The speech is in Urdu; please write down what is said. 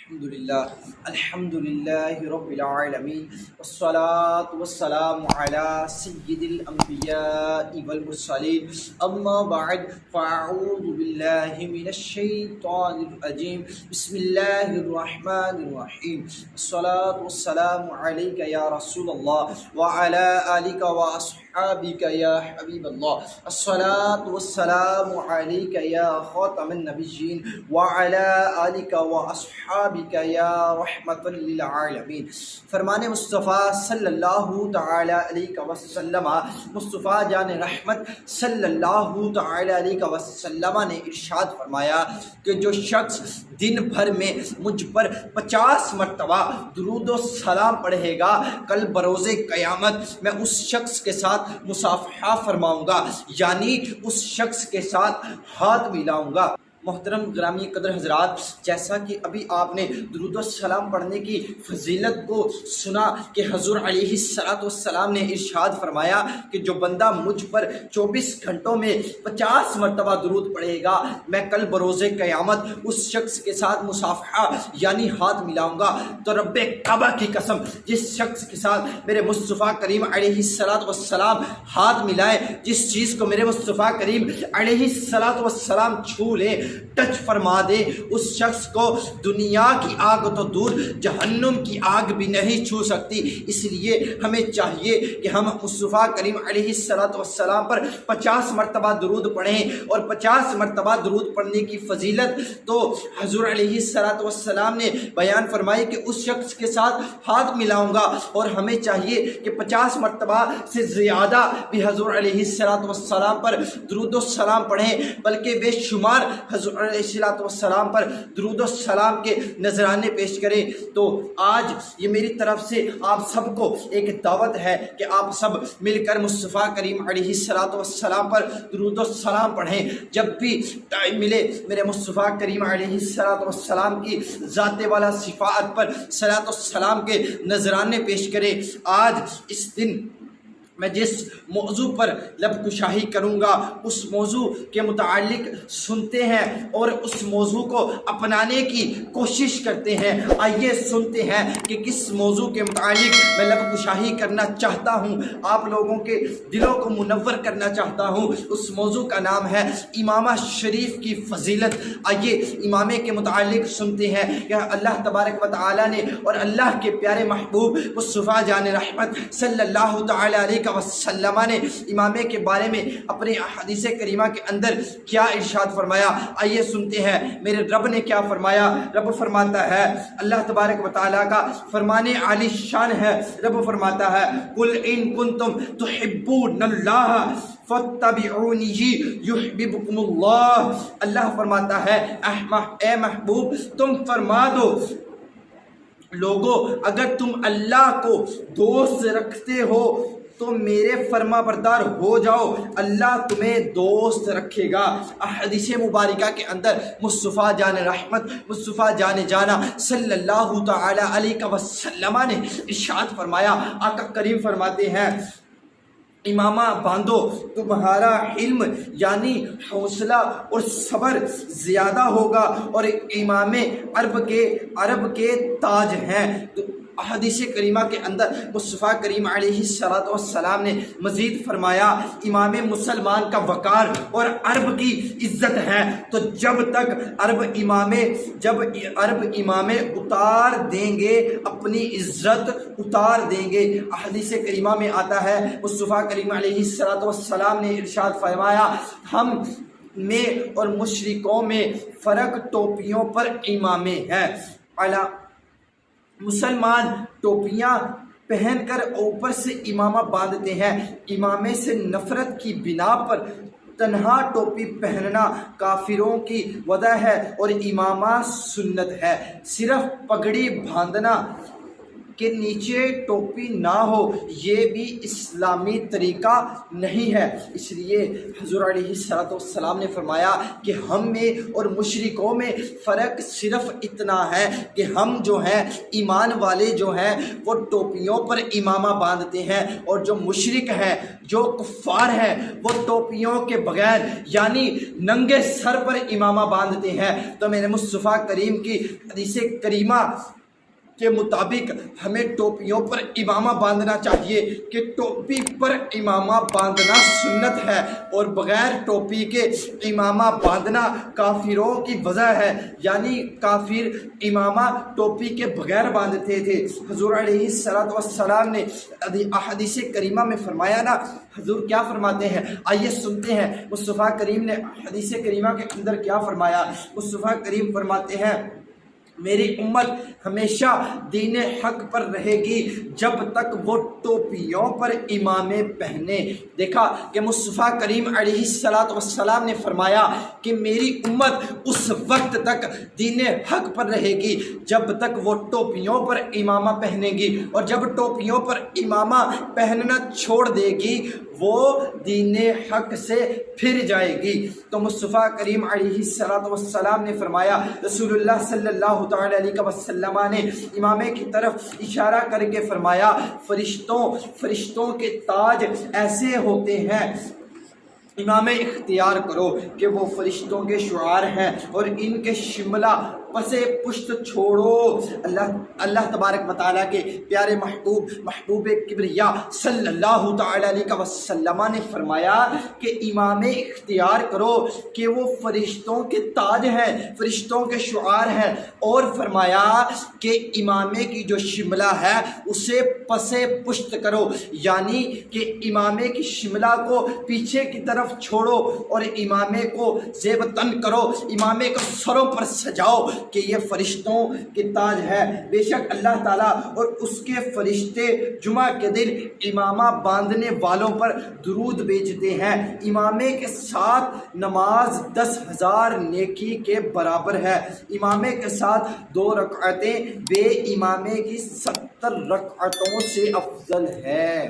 الحمد لله رب العالمين والصلاة والسلام على سيد الأنبياء والمرسلين أما بعد فأعوذ بالله من الشيطان الرجيم بسم الله الرحمن الرحيم الصلاة والسلام عليك يا رسول الله وعلى آلك وأصحابك يا حبيب الله الصلاة والسلام عليك يا خاتم النبيين وعلى آلك وأصحابك یا رحمت للعالمین۔ فرمان مصطفیٰ صلی اللہ تعالی علیہ وسلم، مصطفیٰ جان رحمت صلی اللہ تعالی علیہ وسلم نے ارشاد فرمایا کہ جو شخص دن بھر میں مجھ پر 50 مرتبہ درود و سلام پڑھے گا، کل بروز قیامت میں اس شخص کے ساتھ مصافحہ فرماؤں گا، یعنی اس شخص کے ساتھ ہاتھ ملاؤں گا۔ محترم گرامی قدر حضرات، جیسا کہ ابھی آپ نے درود و سلام پڑھنے کی فضیلت کو سنا کہ حضور علیہ السلام نے ارشاد فرمایا کہ جو بندہ مجھ پر 24 گھنٹوں میں 50 مرتبہ درود پڑھے گا، میں کل بروز قیامت اس شخص کے ساتھ مصافحہ یعنی ہاتھ ملاؤں گا۔ تو رب کعبہ کی قسم، جس شخص کے ساتھ میرے مصطفیٰ کریم علیہ السلام ہاتھ ملائے، جس چیز کو میرے مصطفیٰ کریم علیہ السلام چھو لے، ٹچ فرما دے، اس شخص کو دنیا کی آگ تو دور جہنم کی آگ بھی نہیں چھو سکتی۔ اس لیے ہمیں چاہیے کہ ہم مصطفیٰ کریم علیہ السلام پر 50 مرتبہ درود پڑھیں، اور 50 مرتبہ درود پڑھنے کی فضیلت تو حضور علیہ السلام نے بیان فرمائی کہ اس شخص کے ساتھ ہاتھ ملاؤں گا، اور ہمیں چاہیے کہ 50 مرتبہ سے زیادہ بھی حضور علیہ السلام پر درود و سلام پڑھیں، بلکہ بے شمار حضور علیہ السلام پر درود و سلام کے نذرانے پیش کریں۔ تو آج یہ میری طرف سے آپ سب کو ایک دعوت ہے کہ آپ سب مل کر مصطفیٰ کریم علیہ السلام پر درود و سلام پڑھیں۔ جب بھی ٹائم ملے میرے مصطفیٰ کریم علیہ السلام کی ذات والا صفات پر صلاۃ و سلام کے نذرانے پیش کریں۔ آج اس دن میں جس موضوع پر لب کشاہی کروں گا، اس موضوع کے متعلق سنتے ہیں اور اس موضوع کو اپنانے کی کوشش کرتے ہیں۔ آئیے سنتے ہیں کہ کس موضوع کے متعلق میں لب کشاہی کرنا چاہتا ہوں، آپ لوگوں کے دلوں کو منور کرنا چاہتا ہوں۔ اس موضوع کا نام ہے امامہ شریف کی فضیلت۔ آئیے امامے کے متعلق سنتے ہیں کہ اللہ تبارک و تعالی نے اور اللہ کے پیارے محبوب مصطفیٰ جان رحمت صلی اللہ تعالی علیہ وسلم نے امامے کے بارے میں اپنے حدیث کریمہ کے اندر کیا ارشاد فرمایا۔ آئیے سنتے ہیں میرے رب نے کیا فرمایا۔ رب فرماتا ہے، اللہ تبارک و تعالیٰ کا فرمان عالی شان ہے، رب فرماتا ہے قل ان کنتم تحبون اللہ فاتبعونی یحببکم اللہ۔ اللہ فرماتا ہے اے محبوب تم فرما دو لوگو، اگر تم اللہ کو دوست رکھتے ہو تو میرے فرما بردار ہو جاؤ، اللہ تمہیں دوست رکھے گا۔ حدیث مبارکہ کے اندر مصطفیٰ جان رحمت، مصطفیٰ جان جانا صلی اللہ تعالی علیہ وسلم نے ارشاد فرمایا، آقا کریم فرماتے ہیں امامہ باندھو، تمہارا علم یعنی حوصلہ اور صبر زیادہ ہوگا، اور امام عرب کے تاج ہیں۔ حدیث کریمہ کے اندر مصطفیٰ کریم علیہ السلام نے مزید فرمایا امام مسلمان کا وقار اور عرب کی عزت ہے، تو جب تک عرب امام اتار دیں گے، اپنی عزت اتار دیں گے۔ حدیث کریمہ میں آتا ہے مصطفیٰ کریم علیہ السلام نے ارشاد فرمایا ہم میں اور مشرکوں میں فرق ٹوپیوں پر امامے ہے۔ مسلمان ٹوپیاں پہن کر اوپر سے امامہ باندھتے ہیں، امامے سے نفرت کی بنا پر تنہا ٹوپی پہننا کافروں کی وجہ ہے، اور امامہ سنت ہے۔ صرف پگڑی باندھنا کہ نیچے ٹوپی نہ ہو یہ بھی اسلامی طریقہ نہیں ہے۔ اس لیے حضور علیہ السلام نے فرمایا کہ ہم میں اور مشرکوں میں فرق صرف اتنا ہے کہ ہم جو ہیں ایمان والے جو ہیں وہ ٹوپیوں پر امامہ باندھتے ہیں، اور جو مشرک ہیں، جو کفار ہیں، وہ ٹوپیوں کے بغیر یعنی ننگے سر پر امامہ باندھتے ہیں۔ تو میرے مصطفیٰ کریم کی حدیث کریمہ کے مطابق ہمیں ٹوپیوں پر امامہ باندھنا چاہیے کہ ٹوپی پر امامہ باندھنا سنت ہے، اور بغیر ٹوپی کے امامہ باندھنا کافروں کی وجہ ہے، یعنی کافر امامہ ٹوپی کے بغیر باندھتے تھے۔ حضور علیہ السلام نے احادیث کریمہ میں فرمایا نا، حضور کیا فرماتے ہیں، آئیے سنتے ہیں مصطفیٰ کریم نے حدیث کریمہ کے اندر کیا فرمایا۔ مصطفیٰ کریم فرماتے ہیں میری امت ہمیشہ دین حق پر رہے گی جب تک وہ ٹوپیوں پر امامے پہنے۔ دیکھا کہ مصطفیٰ کریم علیہ السلام نے فرمایا کہ میری امت اس وقت تک دین حق پر رہے گی جب تک وہ ٹوپیوں پر امامہ پہنے گی، اور جب ٹوپیوں پر امامہ پہننا چھوڑ دے گی وہ دین حق سے پھر جائے گی۔ تو مصطفیٰ کریم علیہ السلام نے فرمایا، رسول اللہ صلی اللہ تعالی علیہ وسلم نے امامے کی طرف اشارہ کر کے فرمایا، فرشتوں کے تاج ایسے ہوتے ہیں، امامے اختیار کرو کہ وہ فرشتوں کے شعار ہیں، اور ان کے شملہ پسے پشت چھوڑو۔ اللہ تبارک و تعالیٰ کے پیارے محبوب کبریا صلی اللہ تعالی علیہ وسلم نے فرمایا کہ امامے اختیار کرو کہ وہ فرشتوں کے تاج ہیں، فرشتوں کے شعار ہیں، اور فرمایا کہ امامے کی جو شملہ ہے اسے پسے پشت کرو، یعنی کہ امامے کی شملہ کو پیچھے کی طرف چھوڑو اور امامے کو زیب تن کرو، امامے کو سروں پر سجاؤ کہ یہ فرشتوں کے تاج ہے۔ بے شک اللہ تعالیٰ اور اس کے فرشتے جمعہ کے دن امامہ باندھنے والوں پر درود بھیجتے ہیں۔ امامے کے ساتھ نماز 10,000 نیکی کے برابر ہے۔ امامے کے ساتھ 2 رکعتیں بے امامے کی 70 رکعتوں سے افضل ہے۔